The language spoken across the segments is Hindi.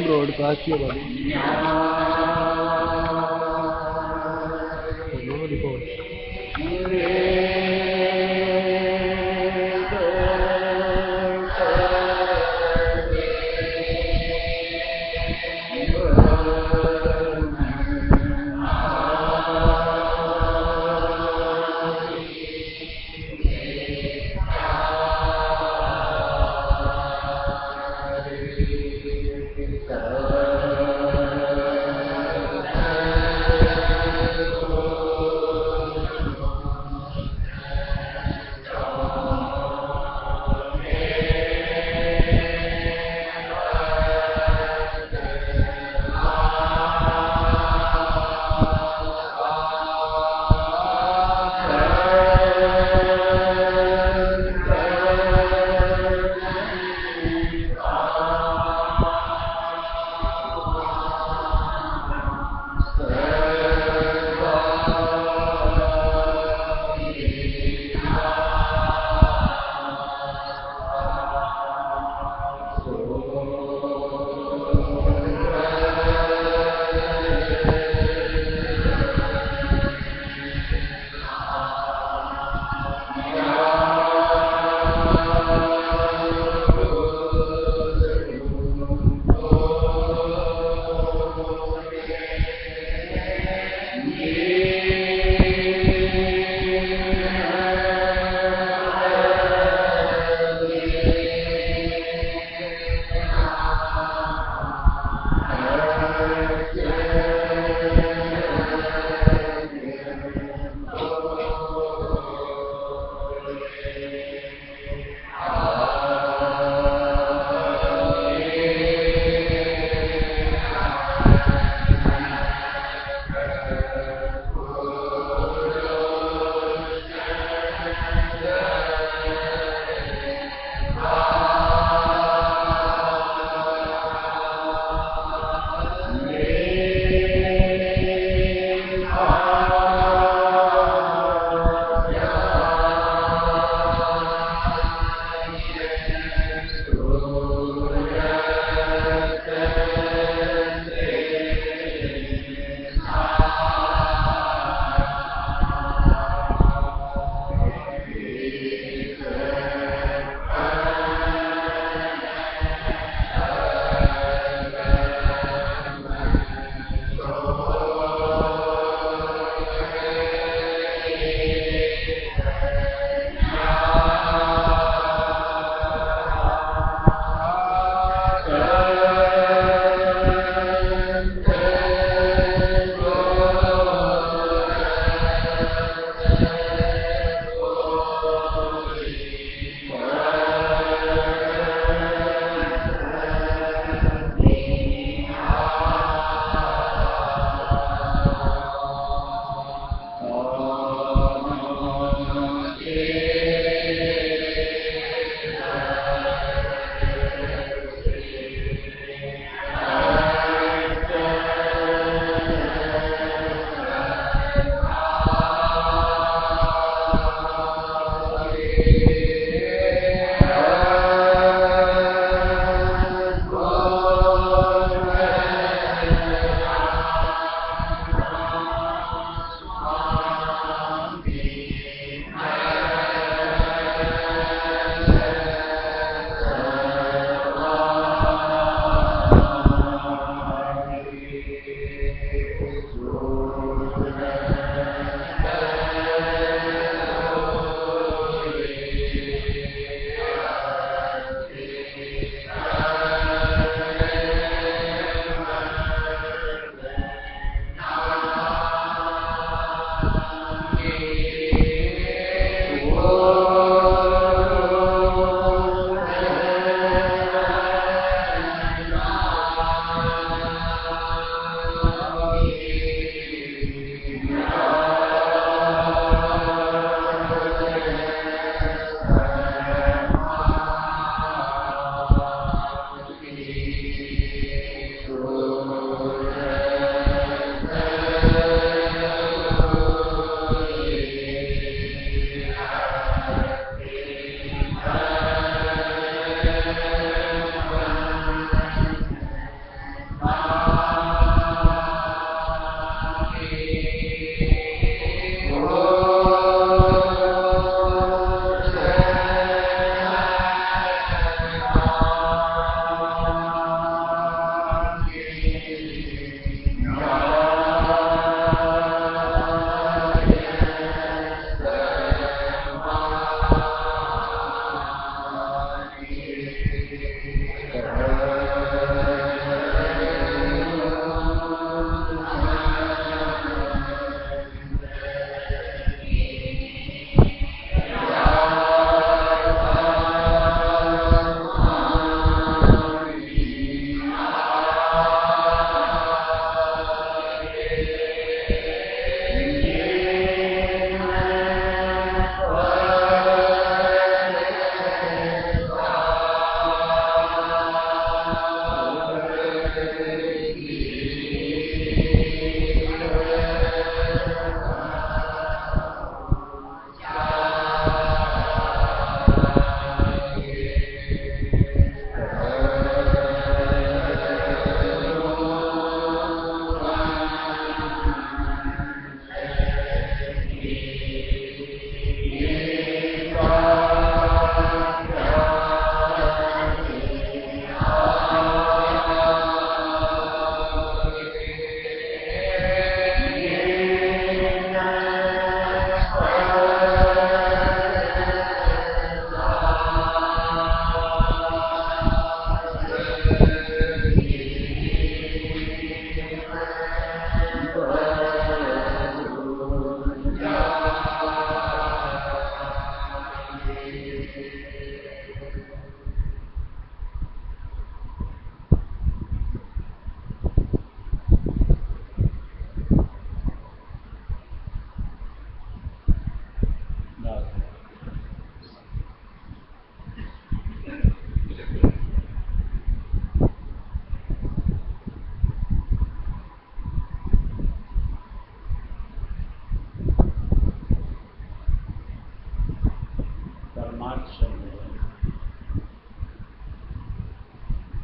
ब्रॉडकास्ट के बारे में रिकॉर्ड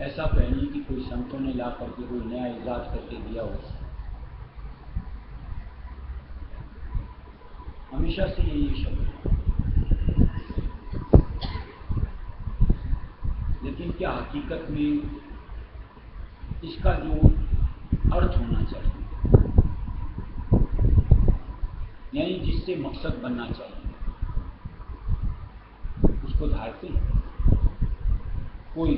ऐसा तो नहीं कि कोई संतों ने ला करके कोई नया इजाद करके दिया हो। हमेशा से यही शब्द है। लेकिन क्या हकीकत में इसका जो अर्थ होना चाहिए, यानी जिससे मकसद बनना चाहिए, उसको धारते हैं कोई।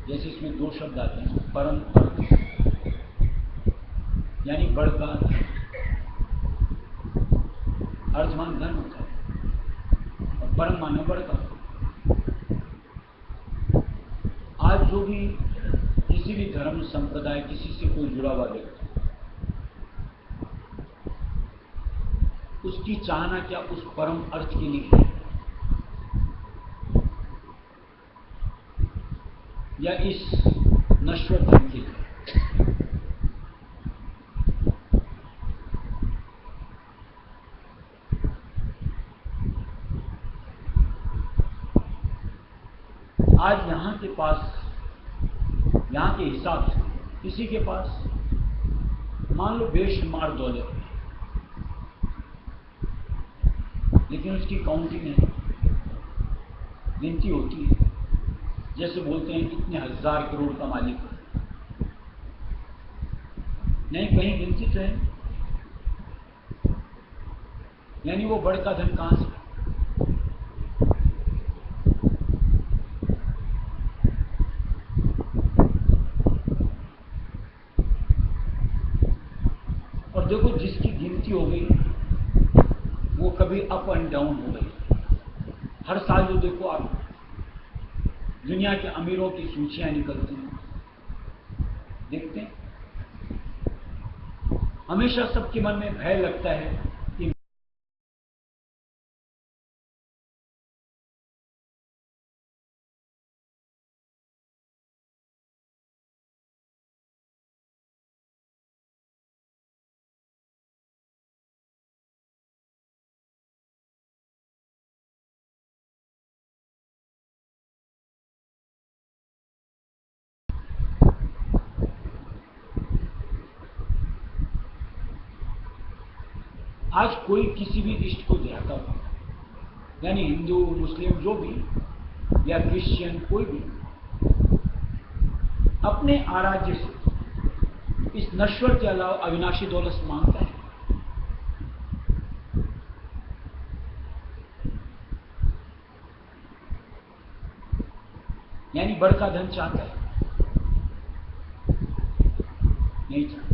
जैसे इसमें दो शब्द आते हैं, परम अर्थ, यानी बड़ का अर्थ मान धन होता है और परम माने बड़ का। आज जो भी किसी भी धर्म संप्रदाय किसी से कोई जुड़ा हुआ व्यक्ति, उसकी चाहना क्या उस परम अर्थ के लिए है या इस नश्वर धन के लिए? आज यहां के पास, यहां के हिसाब से किसी के पास मान लो बेशुमार दौलत है, लेकिन उसकी काउंटिंग है, गिनती होती है। जैसे बोलते हैं इतने 1000 करोड़ का मालिक है, नहीं कहीं गिनती तो है, यानी वो बड़ का धन कहां से? और देखो जिसकी गिनती हो गई वो कभी अप एंड डाउन हो गई। हर साल जो देखो आप दुनिया के अमीरों की सूचियां निकलती हैं, देखते हैं, हमेशा सबके मन में भय लगता है कि आज कोई किसी भी इष्ट को ध्याता हो, यानी हिंदू मुस्लिम जो भी या क्रिश्चियन कोई भी, अपने आराध्य से इस नश्वर के अलावा अविनाशी दौलत मांगता है। यानी बड़ का धन चाहता है, नहीं चाहता।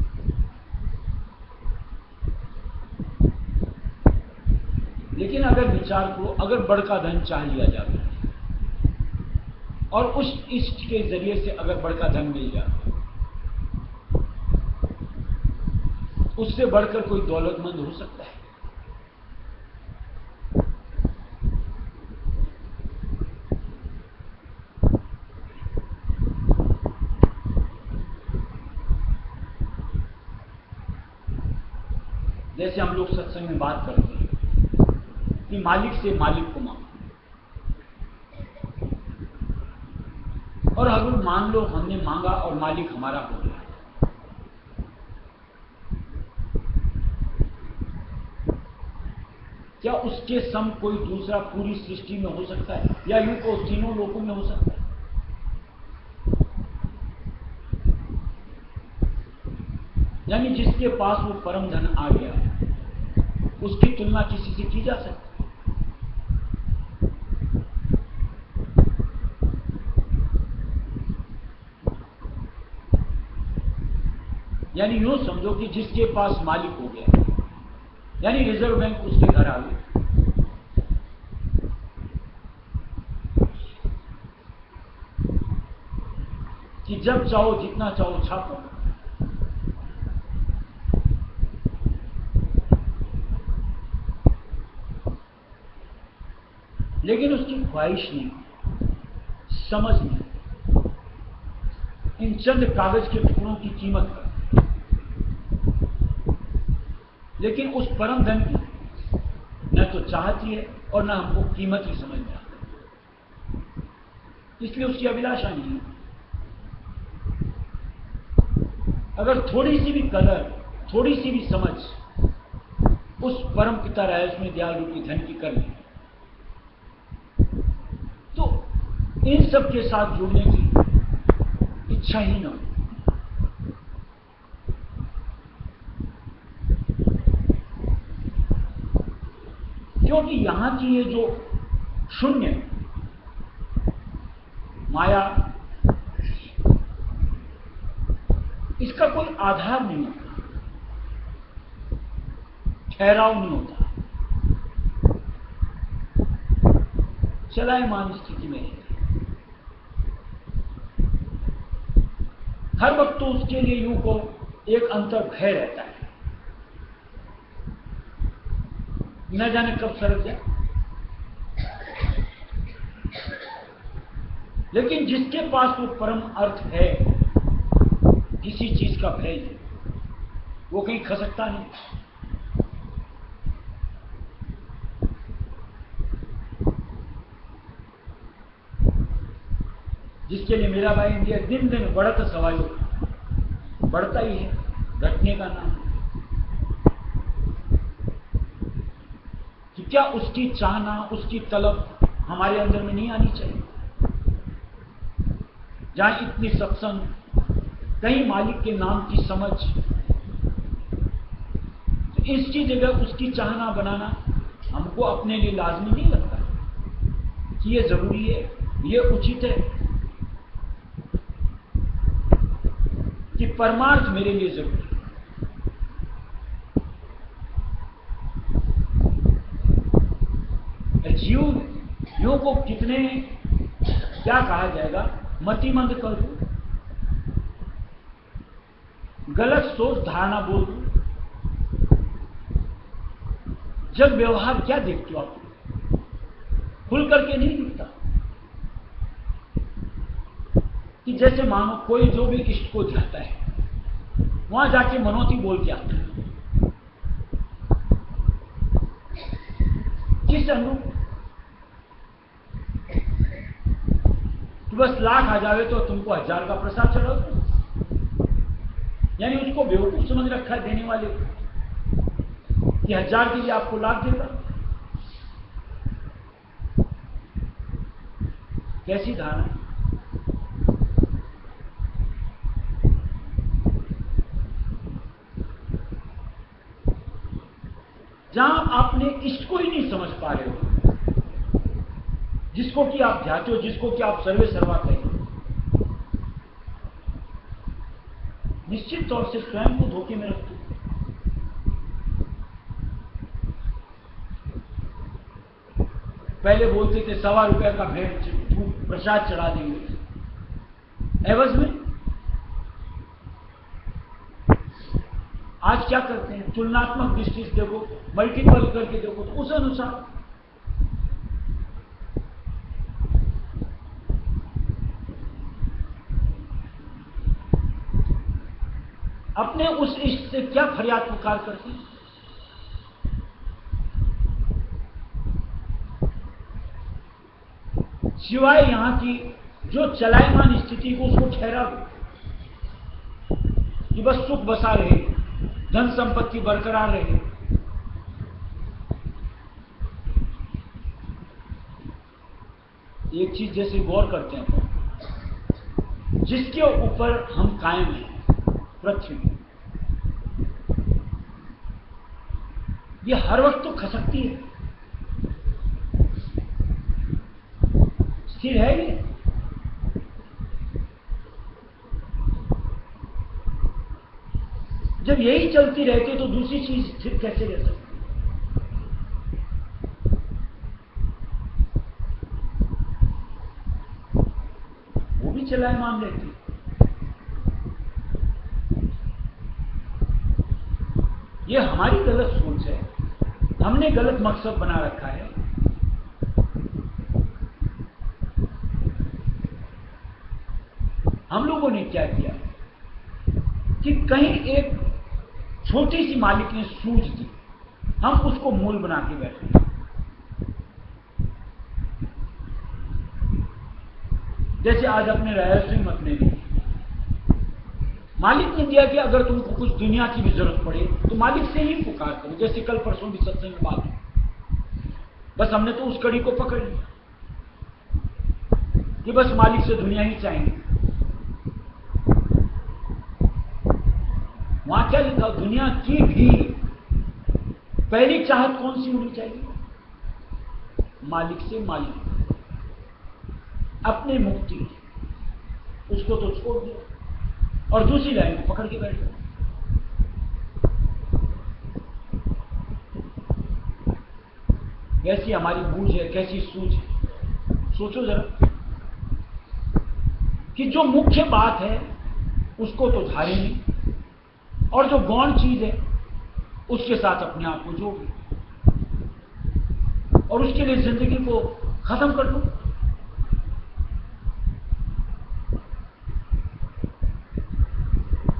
लेकिन अगर विचार करो, अगर बड़ का धन चाह लिया जाए और उस इष्ट के जरिए से अगर बड़ का धन मिल जाए, उससे बढ़कर कोई दौलतमंद हो सकता है? जैसे हम लोग सत्संग में बात करते हैं कि मालिक से मालिक को मांगो, और अगर मान लो हमने मांगा और मालिक हमारा हो गया, क्या उसके सम कोई दूसरा पूरी सृष्टि में हो सकता है, या यूं को तीनों लोगों में हो सकता है? यानी जिसके पास वो परम धन आ गया, उसकी तुलना किसी से की जा सकती? यानी यूं समझो कि जिसके पास मालिक हो गया, यानी रिजर्व बैंक उसके घर आ गई, कि जब चाहो जितना चाहो छापो, लेकिन उसकी ख्वाहिश नहीं, समझ नहीं, इन चंद कागज के टुकड़ों की कीमत कर। लेकिन उस परम धन की न तो चाहती है और ना हमको कीमत ही समझ में आता है, इसलिए उसकी अभिलाषा नहीं है। अगर थोड़ी सी भी कदर, थोड़ी सी भी समझ उस परम पिता रहस्य में दयाल रूपी धन की कर ली, तो इन सब के साथ जुड़ने की इच्छा ही न हो। क्योंकि यहां की ये जो शून्य माया, इसका कोई आधार नहीं होता, ठहराव नहीं होता, चलायमान स्थिति में है। हर वक्त तो उसके लिए यूं को एक अंतर भय रहता है, न जाने कब सरक जाए। लेकिन जिसके पास वो परम अर्थ है, किसी चीज का भय नहीं, वो कहीं खसकता नहीं। जिसके लिए मेरा भाई इंडिया दिन दिन बढ़त सवाल बढ़ता ही है, घटने का नाम। कि क्या उसकी चाहना, उसकी तलब हमारे अंदर में नहीं आनी चाहिए? जहां इतनी सत्संग, कहीं मालिक के नाम की समझ, तो इसकी जगह उसकी चाहना बनाना हमको अपने लिए लाजमी नहीं लगता कि ये जरूरी है, ये उचित है, कि परमार्थ मेरे लिए जरूरी है। जीव को कितने, क्या कहा जाएगा, मतिमंद कर दूं, गलत सोच धारणा बोल दूं। जब व्यवहार क्या देखते हो आप, खुल करके नहीं दिखता। कि जैसे मानो कोई जो भी इष्ट को जाता है, वहां जाके मनोती बोल के आता है, किस अनुरूप? तो बस लाख आ जावे तो तुमको 1000 का प्रसाद चढ़ाओ। यानी उसको बेवकूफ समझ रखा है देने वाले कि 1000 के लिए आपको लाख देगा। कैसी धारणा? जहां आपने इसको ही नहीं समझ पा रहे हो, जिसको कि आप चाहते हो, जिसको कि आप सर्वे सर्वा कहें, निश्चित तौर से स्वयं को धोखे में रखते हो। पहले बोलते थे 1.25 रुपए का भेंट प्रसाद चढ़ा देंगे, एवज में आज क्या करते हैं? तुलनात्मक दृष्टि से देखो, मल्टीपल करके देखो, तो उस अनुसार अपने उस इष्ट से क्या फरियाद पुकार करते हैं? सिवाय यहां की जो चलायमान स्थिति को उसको ठहरा दो कि बस सुख बसा रहे, धन संपत्ति बरकरार रहे। एक चीज जैसे गौर करते हैं, जिसके ऊपर हम कायम हैं, पृथ्वी, ये हर वक्त तो खसकती है, स्थिर है ये। जब यही चलती रहती तो दूसरी चीज स्थिर कैसे रह सकती? वो भी चलायमान रहती। ये हमारी गलत सोच है, हमने गलत मकसद बना रखा है। हम लोगों ने क्या किया कि कहीं एक छोटी सी मालिक ने सूझ दी, हम उसको मूल बना के बैठे। जैसे आज अपने रहस्य मत में भी मालिक ने दिया कि अगर तुमको कुछ दुनिया की भी जरूरत पड़े तो मालिक से ही पुकार करो। जैसे कल परसों भी सत्संग में बात हुई, बस हमने तो उस कड़ी को पकड़ लिया कि बस मालिक से दुनिया ही चाहेंगे। वहां क्या लिखा, दुनिया की भी पहली चाहत कौन सी होनी चाहिए? मालिक से मालिक, अपने मुक्ति, उसको तो छोड़ दिया और दूसरी लाइन को पकड़ के बैठ गए। कैसी हमारी बूझ है, कैसी सूझ है। सोचो जरा कि जो मुख्य बात है उसको तो धारेंगे और जो गौण चीज है उसके साथ अपने आप को जोड़ और उसके लिए जिंदगी को खत्म कर दो।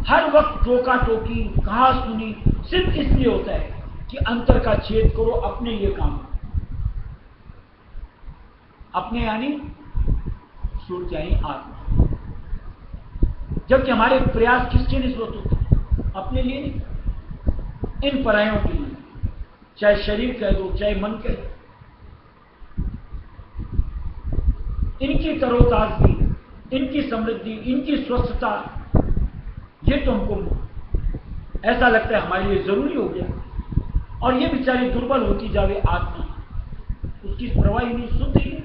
हर वक्त टोका टोकी, कहा सुनी सिर्फ इसलिए होता है कि अंतर का छेद करो, अपने लिए काम करो। अपने यानी सुरत यानी आत्मा। जबकि हमारे प्रयास किसके लिए जरूरत होते हैं? अपने लिए नहीं, इन परायों के लिए, चाहे शरीर कह दो चाहे मन कह दो। इनकी तरोताजगी, इनकी समृद्धि, इनकी स्वस्थता, ये तो हमको ऐसा लगता है हमारे लिए जरूरी हो गया। और ये बेचारी दुर्बल होती जावे आत्मा, उसकी परवाह ही नहीं, शुद्ध ही नहीं।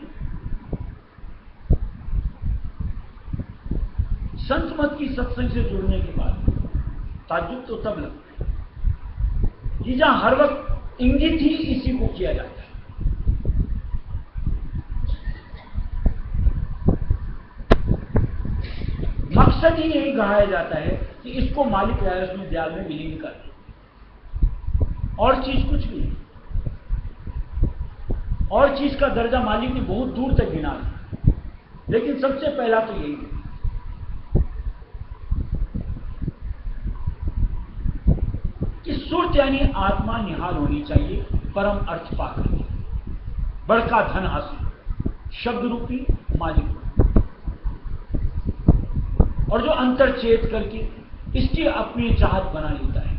संत मत की सत्संग से जुड़ने के बाद ताज्जुब तो तब लगता है कि जहां हर वक्त इंगित ही इसी को किया जाता है। मकसद ही यही कहा जाता है कि इसको मालिक रायस में दयाल में विलीन कर, और चीज कुछ भी नहीं। और चीज का दर्जा मालिक ने बहुत दूर तक गिना है, लेकिन सबसे पहला तो यही है कि सुरत यानी आत्मा निहाल होनी चाहिए, परम अर्थ पाकर बड़का धन हासिल, शब्द रूपी मालिक। और जो अंतर चेत करके इसकी अपनी चाहत बना लेता है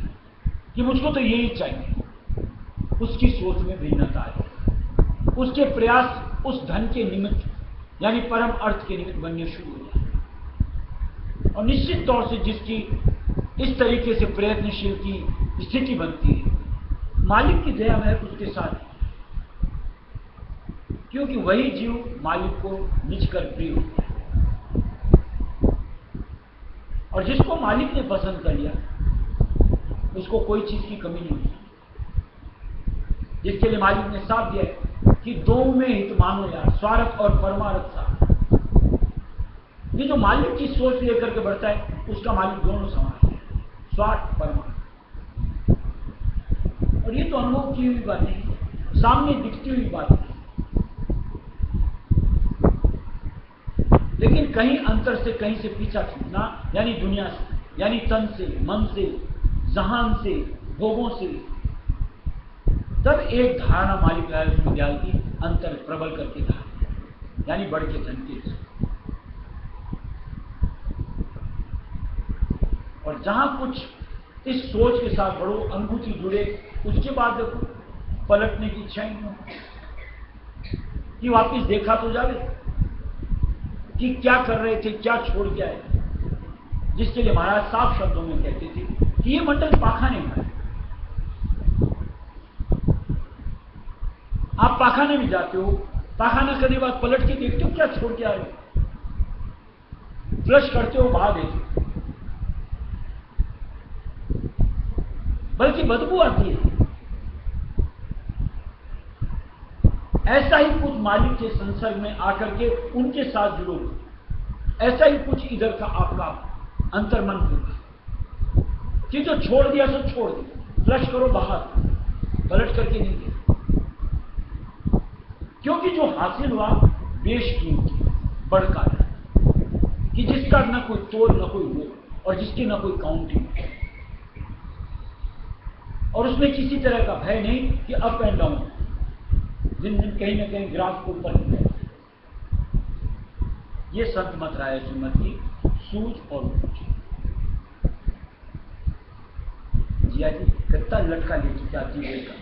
कि मुझको तो यही चाहिए, उसकी सोच में भिन्नता है, उसके प्रयास उस धन के निमित्त यानी परम अर्थ के निमित्त बनने शुरू हो जाए। और निश्चित तौर से जिसकी इस तरीके से प्रयत्नशील की स्थिति बनती है, मालिक की दया है उसके साथ, क्योंकि वही जीव मालिक को निज कर प्रिय होता है। और जिसको मालिक ने पसंद कर लिया उसको कोई चीज की कमी नहीं होती। जिसके लिए मालिक ने साफ दिया है कि दो में हित मानो यार, स्वार्थ और परमार्थ साथ। ये जो मालिक की सोच लेकर के बढ़ता है उसका मालिक दोनों समान है, स्वार्थ परमार्थ। और ये तो अनुभव की हुई बात है, सामने दिखती हुई बात है। लेकिन कहीं अंतर से कहीं से पीछा छूटना, यानी दुनिया से, यानी तन से, मन से, जहान से, भोगों से, तब एक धारणा मालिक राय उसमें डालती, अंतर प्रबल करके धारणा, यानी बढ़ के धन के। और जहां कुछ इस सोच के साथ बढ़ो, अनुभूति जुड़े, उसके बाद देखो पलटने की इच्छा ही नहीं हो कि वापिस देखा तो जावे कि क्या कर रहे थे, क्या छोड़ के आए। जिसके लिए महाराज साफ शब्दों में कहते थे कि ये मंडल पाखाने में है। आप पाखाने में जाते हो, पाखाना करने के बाद पलट के देखते हो क्या छोड़ के आए, फ्लश करते हो, बहा देते हो, बल्कि बदबू आती है। ऐसा ही कुछ मालिक के संसर्ग में आकर के उनके साथ जुड़ो, ऐसा ही कुछ इधर का आपका अंतर्मन होगा कि जो छोड़ दिया सो छोड़ दिया, फ्लश करो बाहर, पलट करके नहीं दिया। क्योंकि जो हासिल हुआ बेशकीमती, बड़का है कि जिसका न कोई तोड़ न कोई वो, और जिसकी न कोई काउंटिंग, और उसमें किसी तरह का भय नहीं कि अप एंड डाउन, दिन दिन कहीं ना कहीं ग्राफ को ऊपर निकले। ये संत मत राय सुमत की सूझ और बूझ। जिया जी कितना लटका ले चुका जीवे का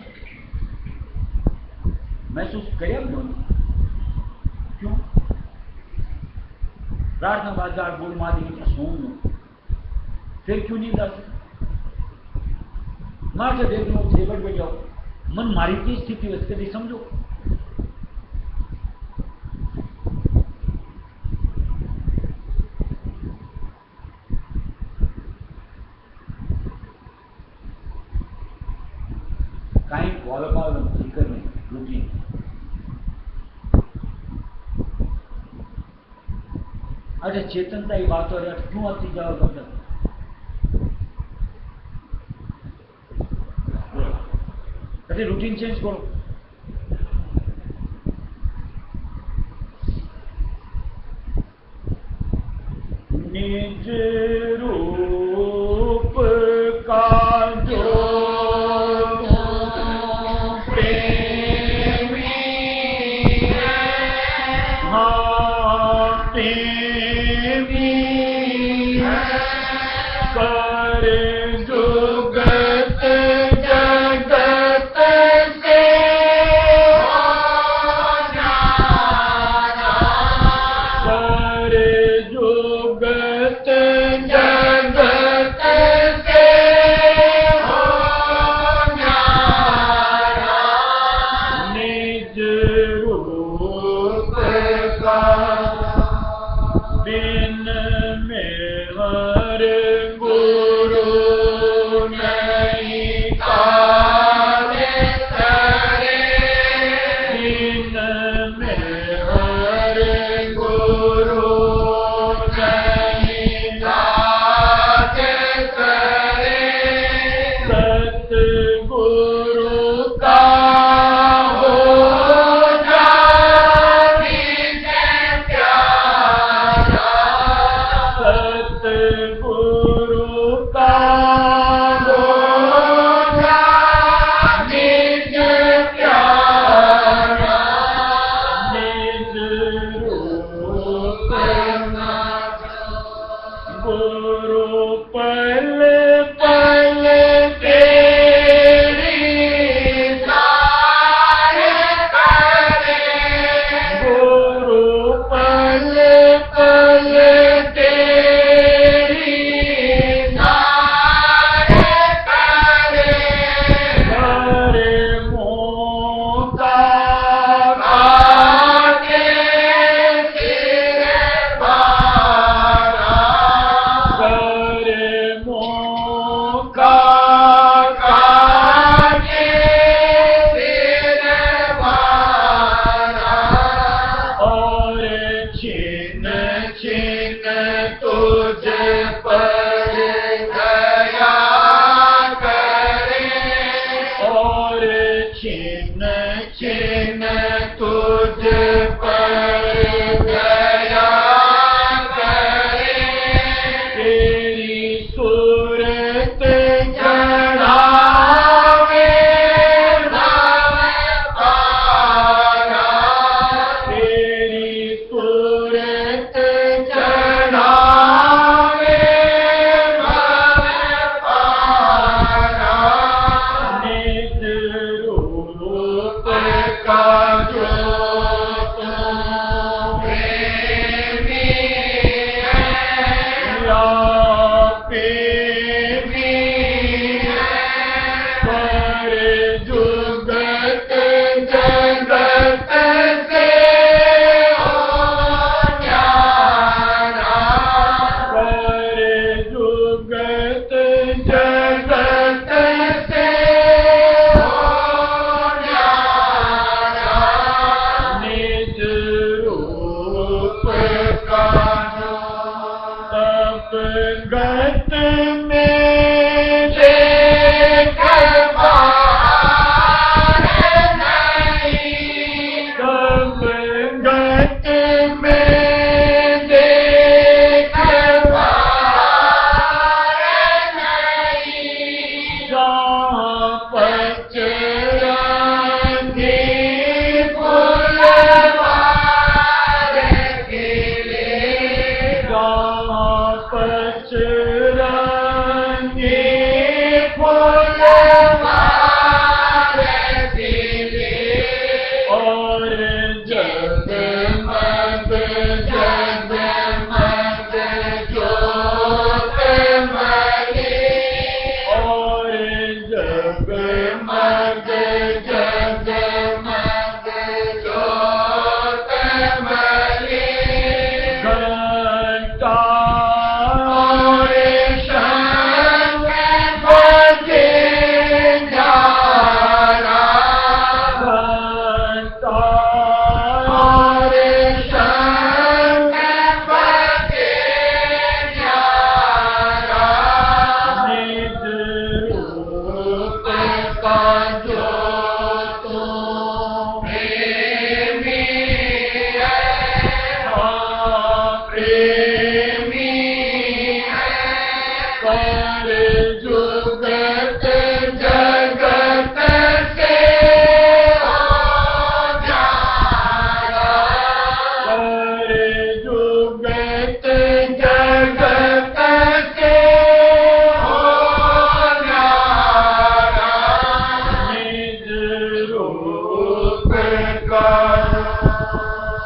महसूस करिए क्यों प्रार्थना बाजार बोल मारी तो सोन फिर क्यों नहीं दस मार के देख लो जेबड़ में जाओ मन मारी की स्थिति उसके भी समझो काही वालपाल जिक्र नहीं रूटीन अच्छा चेतनता ही बात हो रही क्यों आती जाओ मतलब अरे रूटीन चेंज करो निज रूप का जो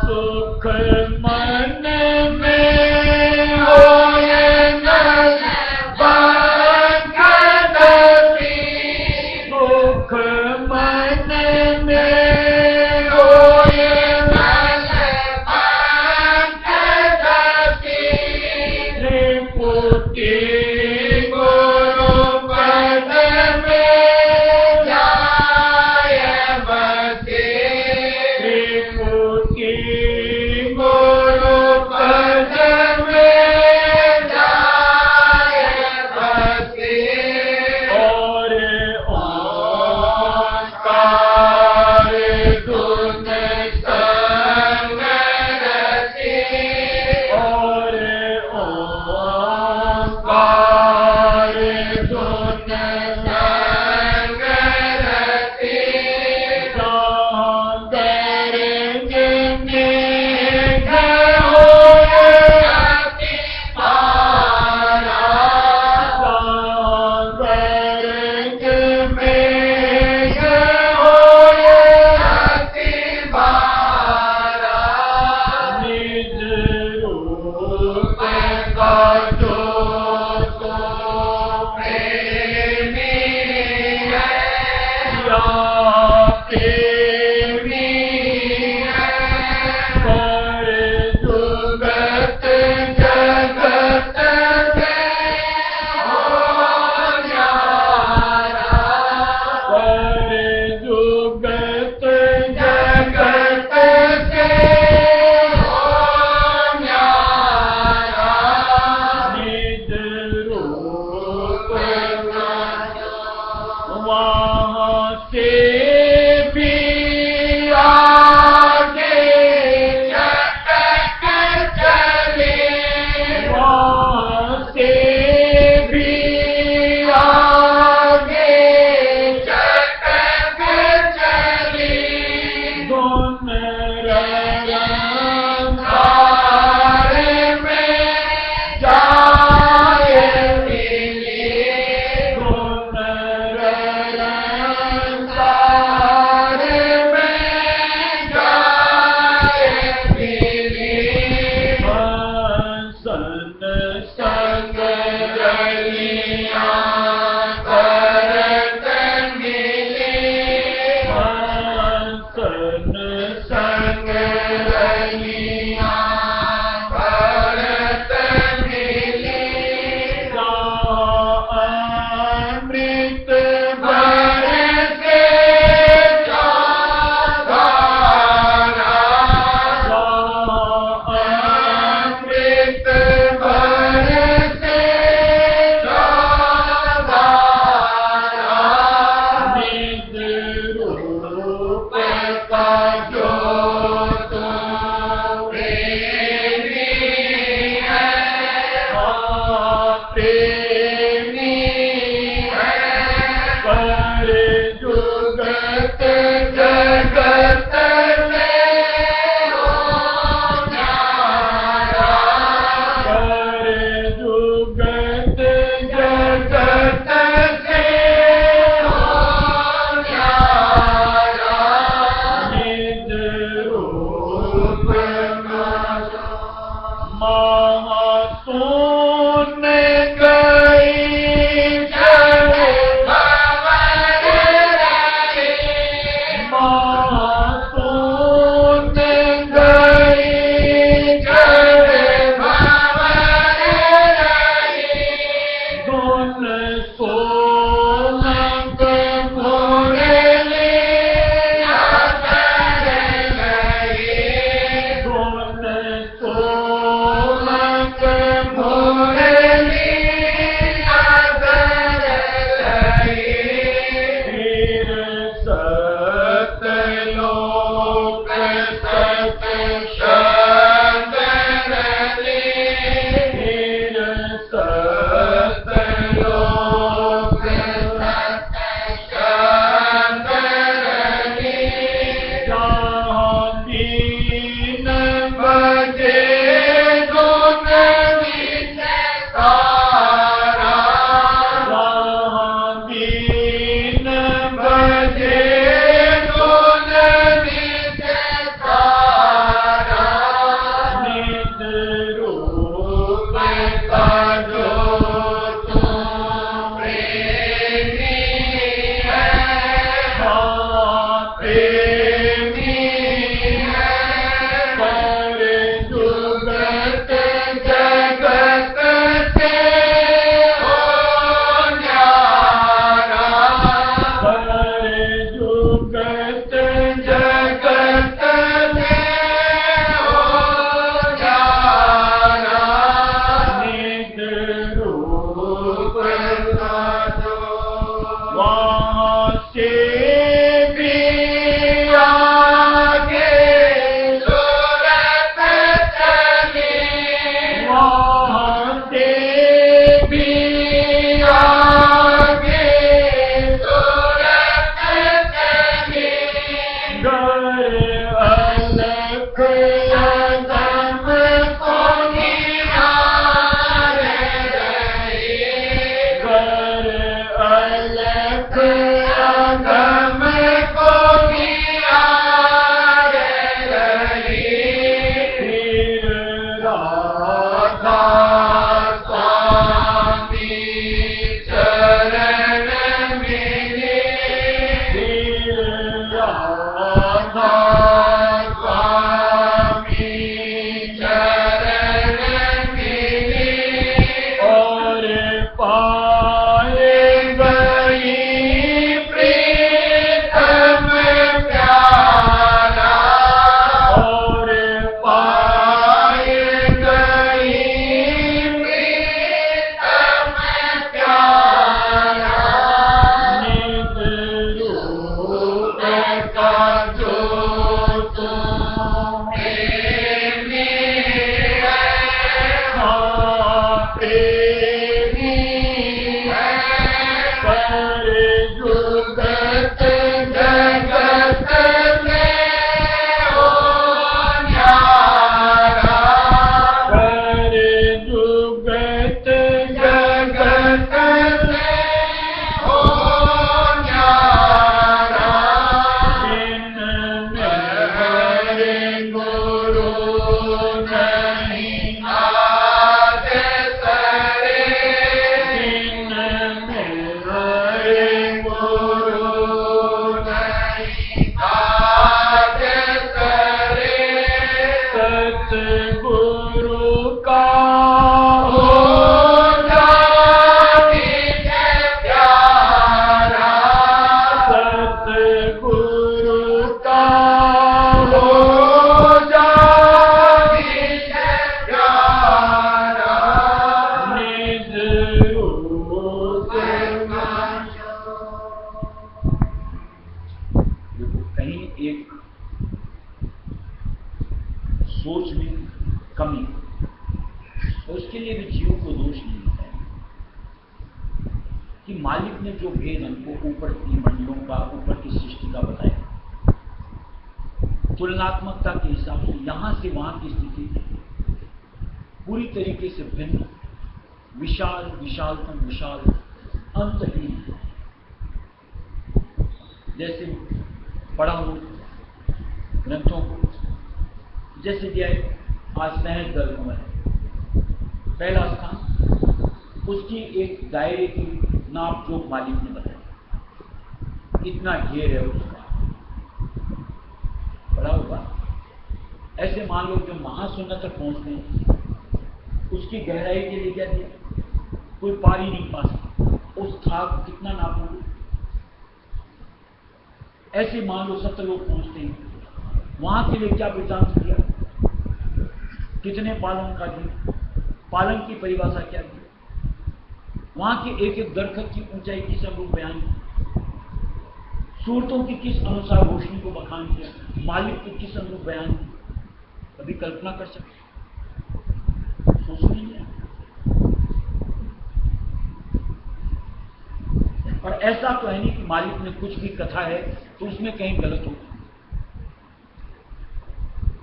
सुख मन में होए न बंधन, सुख मन में होए न बंधन, त्रिपुटी गुरु पद में जाय बसे, त्रिपुटी गुरु पद में जाय बसे, और ओंकार धुन संग रचे, और ओंकार धुन संग रचे, सागर में होए अति पारा, सागर में होए अति पारा, निज रूप का जो तो प्रेमी है, या प्रेमी है, पर जुगत जगत में हो न्यारा, पर जुगत जगत से हो न्यारा, निज रूप का वहाँ से भी आगे चटक चले, वहाँ से भी आगे चटक चले, धुन रंगार में जाय मिले, धुन रंगार में जाय मिले, हंसन संग रलियां करत मिले, हंसन संग रलियां करत मिले, अमृत बरसे धारा, अमृत बरसे धारा, निज रूप का जो तो प्रेमी है, प्रेमी है, पर जुगत जगत में हो न्यारा, पर जुगत जगत से हो न्यारा, निज रूप महासून गई जय भंवर रहे, महासून गई जय भंवर रहे, धुन सोलंग मुरली अतर गए, धुन सोलंग मुरली अतर गए, फिर सतलोक सत शब्द रले, फिर सतलोक सत शब्द रले, जहाँ दीन बजे धुन विचारा, जहाँ दीन बजे धुन तुलनात्मकता के हिसाब से यहां से वहां की स्थिति पूरी तरीके से भिन्न, विशाल, विशालतम विशाल, अंतहीन। जैसे पढ़ा हो ग्रंथों को, जैसे दिया आज सहज दल में पहला स्थान, उसकी एक दायरे की नाप जो मालिक ने बताया, इतना घेर है उसका, पढ़ा होगा। ऐसे मान लो जो महाशून्य तक पहुंचते हैं, उसकी गहराई के लिए क्या दिया, कोई पार ही नहीं पा सकता, उस थाक कितना नापोगे। ऐसे मान लो सत्यलोक पहुंचते हैं, वहां के लिए क्या वृत्तांत दिया, कितने पालन का दिया, पालन की परिभाषा क्या दी, वहां के एक एक दरखत की ऊंचाई किस अनुरूप बयान की, सूरतों की किस अनुसार रोशनी को बखान किया, मालिक को किस अनुरूप बयान की। कभी कल्पना कर सकते, सोच नहीं है। और ऐसा तो है नहीं कि मालिक ने कुछ भी कथा है तो उसमें कहीं गलत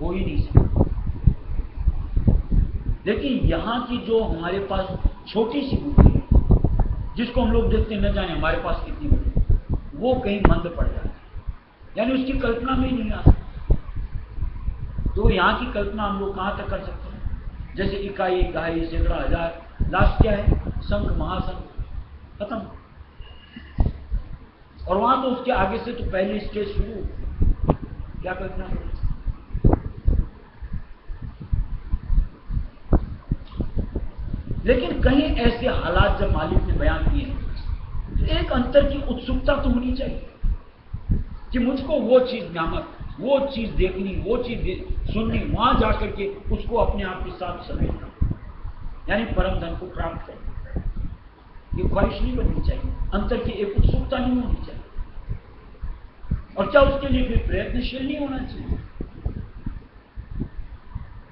हो ही नहीं सकता। लेकिन यहां की जो हमारे पास छोटी सी बुद्धि है, जिसको हम लोग देखते न जाने हमारे पास कितनी बुद्धि, वो कहीं मंद पड़ जाती है, यानी उसकी कल्पना में ही नहीं आ सकती। तो यहाँ की कल्पना हम लोग कहां तक कर सकते हैं, जैसे इकाई, दहाई, सैकड़ा, हजार, लास्ट क्या है, संघ, महासंघ, खत्म। और वहां तो उसके आगे से तो पहली स्टेज शुरू, क्या कल्पना करें। लेकिन कहीं ऐसे हालात जब मालिक ने बयान किए हैं, तो एक अंतर की उत्सुकता तो होनी चाहिए कि मुझको वो चीज नामक, वो चीज देखनी, वो चीज सुननी, वहां जाकर के उसको अपने आप के साथ समेटना, यानी परम धन को प्राप्त करना। ये ख्वाहिश नहीं बननी चाहिए, अंतर की एक उत्सुकता नहीं होनी चाहिए। और क्या उसके लिए फिर प्रयत्नशील नहीं होना चाहिए?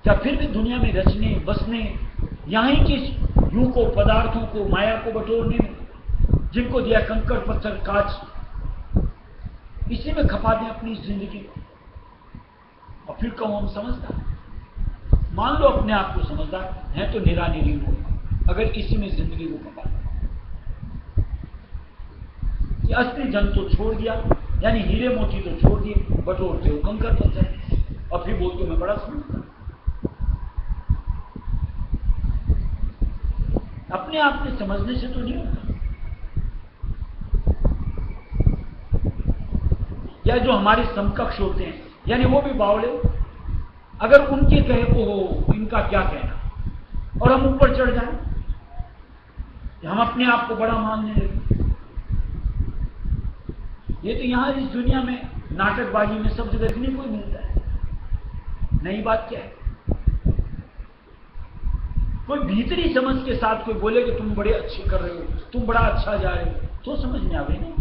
क्या फिर भी दुनिया में रचने बसने, यहीं की यूं को, पदार्थों को, माया को बटोरने में, जिनको दिया कंकड़ पत्थर कांच, इसी में खपा दें अपनी जिंदगी को? और फिर कहूं हम समझदार। मान लो अपने आप को समझदार हैं तो निरानिरी हो, अगर इसी में जिंदगी को कपा कि असली धन तो छोड़ दिया, यानी हीरे मोती तो छोड़ दिए, बटोरते हो कंकर पत्थर और फिर बोलते हो मैं बड़ा समझदार। अपने आप में समझने से तो नहीं होता। या जो हमारे समकक्ष होते हैं, यानी वो भी बावले, अगर उनके कहे ओहो इनका क्या कहना, और हम ऊपर चढ़ जाएं, हम अपने आप को बड़ा मानने लगे। ये तो यहां इस दुनिया में नाटकबाजी में सब जगह देखने को मिलता है। नई बात क्या है? कोई भीतरी समझ के साथ कोई बोले कि तुम बड़े अच्छे कर रहे हो, तुम बड़ा अच्छा जा रहे हो, तो समझ में आवे नहीं।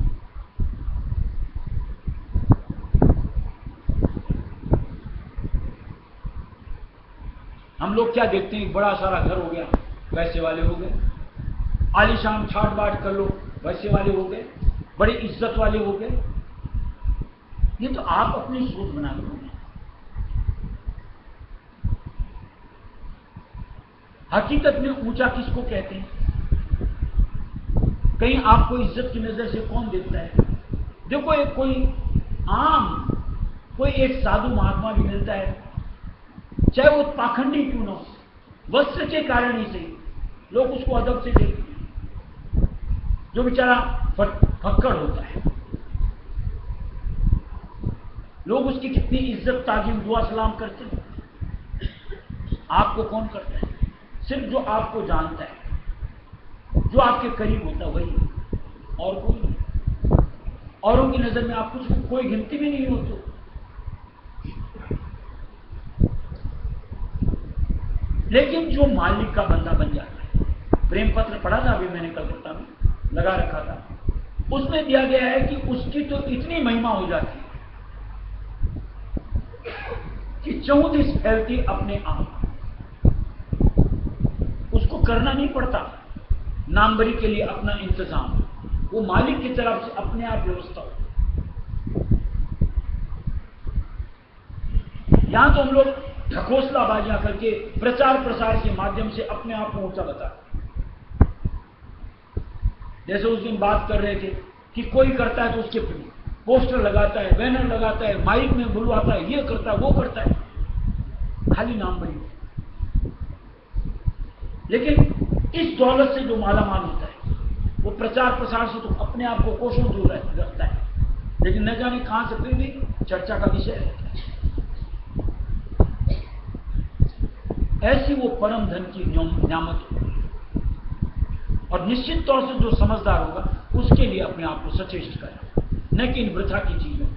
हम लोग क्या देखते हैं, बड़ा सारा घर हो गया, वैसे वाले हो गए, आलीशान ठाट बाट कर लो, वैसे वाले हो गए, बड़ी इज्जत वाले हो गए। ये तो आप अपनी सोच बना लो। हकीकत में ऊंचा किसको कहते हैं? कहीं आपको इज्जत की नजर से कौन देखता है? देखो एक कोई आम कोई एक साधु महात्मा भी मिलता है, चाहे वो पाखंडी क्यों ना हो, वस्त्र के कारण ही सही लोग उसको अदब से देखते हैं। जो बेचारा फक्कड़ होता है, लोग उसकी कितनी इज्जत ताजीम दुआ सलाम करते हैं। आपको कौन करता है? सिर्फ जो आपको जानता है, जो आपके करीब होता है वही, और कोई नहीं। औरों की नजर में आप कुछ कोई गिनती भी नहीं होते। लेकिन जो मालिक का बंदा बन जाता है, प्रेम पत्र पढ़ा था अभी मैंने कलकत्ता में लगा रखा था, उसमें दिया गया है कि उसकी तो इतनी महिमा हो जाती है कि 34 फैलती अपने आप, उसको करना नहीं पड़ता नामबरी के लिए अपना इंतजाम, वो मालिक की तरफ से अपने आप व्यवस्था हो। यहां तो हम लोग ढकोसलाबाजियां करके प्रचार प्रसार के माध्यम से अपने आप को ऊंचा बताते। जैसे उस दिन बात कर रहे थे कि कोई करता है तो उसके पोस्टर लगाता है, बैनर लगाता है, माइक में बुलवाता है, ये करता है वो करता है, खाली नाम बनी। लेकिन इस दौलत से जो मालामाल होता है वो प्रचार प्रसार से तो अपने आप को कोसों दूर रखता है, लेकिन न जाने कहां से फिर भी चर्चा का विषय रहता है। ऐसी वो परम धन की न्यामत होगी, और निश्चित तौर से जो समझदार होगा उसके लिए अपने आप को सचेष्ट करें, न कि इन वृथा की चीजों।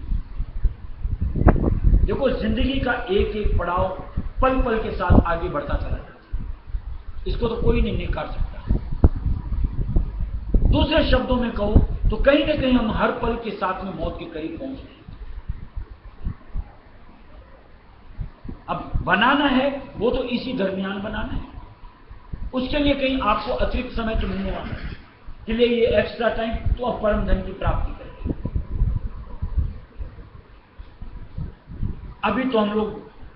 देखो जिंदगी का एक एक पड़ाव पल पल के साथ आगे बढ़ता चला जाता है, इसको तो कोई नहीं नकार सकता। दूसरे शब्दों में कहूं तो कहीं ना कहीं हम हर पल के साथ में मौत के करीब पहुंच गए। अब बनाना है वो तो इसी दरमियान बनाना है, उसके लिए कहीं आपको अतिरिक्त समय तो मिलने वाला है, के लिए ये एक्स्ट्रा टाइम तो आप परम धन की प्राप्ति करेंगे। अभी तो हम लोग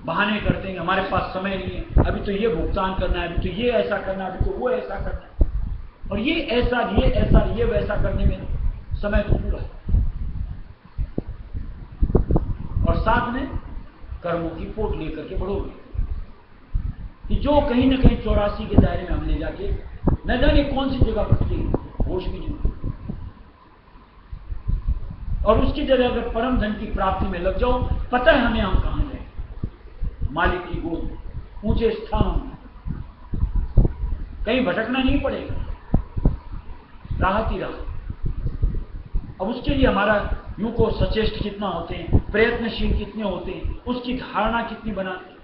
बहाने करते हैं, हमारे पास समय नहीं है, अभी तो ये भुगतान करना है, अभी तो ये ऐसा करना है, अभी तो वो ऐसा करना है, और ये ऐसा ये वैसा करने में समय तो पूरा है। और साथ में कर्मों की पोट लेकर के बढ़ोगे कि जो कहीं ना कहीं 84 के दायरे में हम ले जाके न जाने कौन सी जगह पहुंचेगी, होश भी नहीं। और उसकी जगह अगर परम धन की प्राप्ति में लग जाओ, पता है हमें हम कहां गए, मालिक की गोद में, ऊंचे स्थानों में, कहीं भटकना नहीं पड़ेगा, राहत ही राहत। अब उसके लिए हमारा यूं को सचेष्ट कितना होते हैं, प्रयत्नशील कितने होते हैं, उसकी धारणा कितनी बनाते हैं।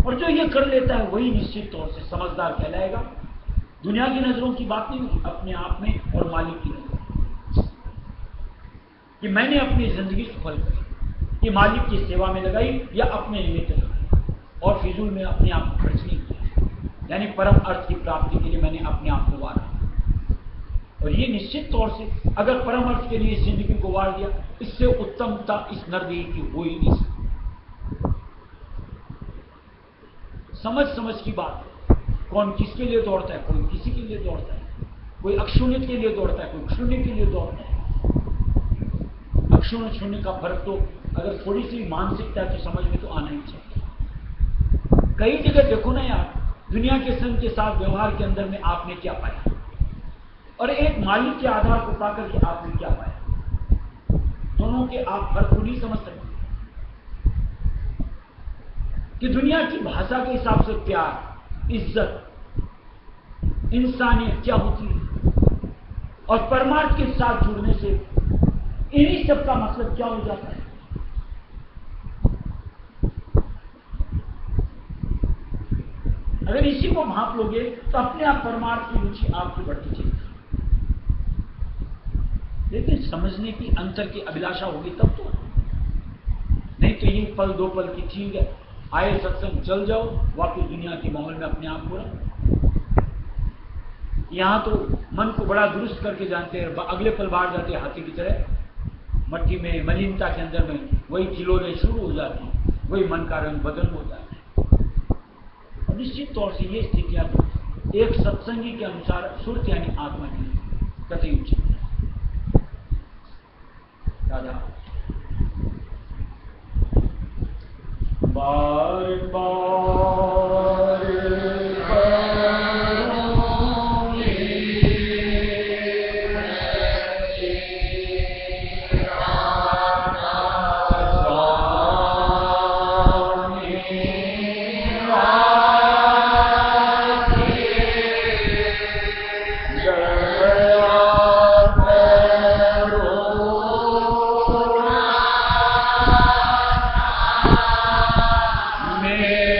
और जो ये कर लेता है वही निश्चित तौर से समझदार कहलाएगा। दुनिया की नजरों की बात नहीं होगी, अपने आप में और मालिक की नजर कि मैंने अपनी जिंदगी सफल की, ये मालिक की सेवा में लगाई या अपने निमित्त लगाई, और फिजूल में अपने आप को खर्च नहीं किया, यानी परम अर्थ की प्राप्ति के लिए मैंने अपने आप को वारा। और ये निश्चित तौर से अगर परम अर्थ के लिए जिंदगी को वार दिया, इससे उत्तमता इस नरदेही की हो ही नहीं सकती। समझ समझ की बात है। कौन किसके लिए दौड़ता है, कोई किसी के लिए दौड़ता है, कोई अक्षुण्य के लिए दौड़ता है, कोई शून्य के लिए दौड़ता है। अक्षुण्य शून्य का फर्क तो अगर थोड़ी सी मानसिकता है तो समझ में तो आना ही चाहिए। कई जगह देखो ना यार, दुनिया के संघ के साथ व्यवहार के अंदर में आपने क्या पाया, और एक मालिक के आधार को पाकर के आपने क्या पाया, दोनों के आप फर्क नहीं समझ सकते कि दुनिया की भाषा के हिसाब से प्यार, इज्जत, इंसानियत क्या होती है, और परमार्थ के साथ जुड़ने से इन्हीं सब का मतलब क्या हो जाता है। अगर इसी को भांप लोगे तो अपने आप परमार्थ की रुचि आपकी बढ़ती चलेगी। लेकिन समझने की, अंतर की अभिलाषा होगी तब तो, नहीं तो ये पल दो पल की चीज है, आए सत्संग चल जाओ, वापिस दुनिया के माहौल में अपने आप पूरा। यहां तो मन को बड़ा दुरुस्त करके जानते हैं, अगले पल बाहर जाते हैं हाथी की तरह, मट्टी में, मलिनता के अंदर में वही खिलौने शुरू हो जाती हैं, वही मन का रंग बदल हो जाता है। और निश्चित तौर से ये स्थितियां तो एक सत्संगी के अनुसार सुरत यानी आत्मा की कतई उचित है। दादा बार बार मेरे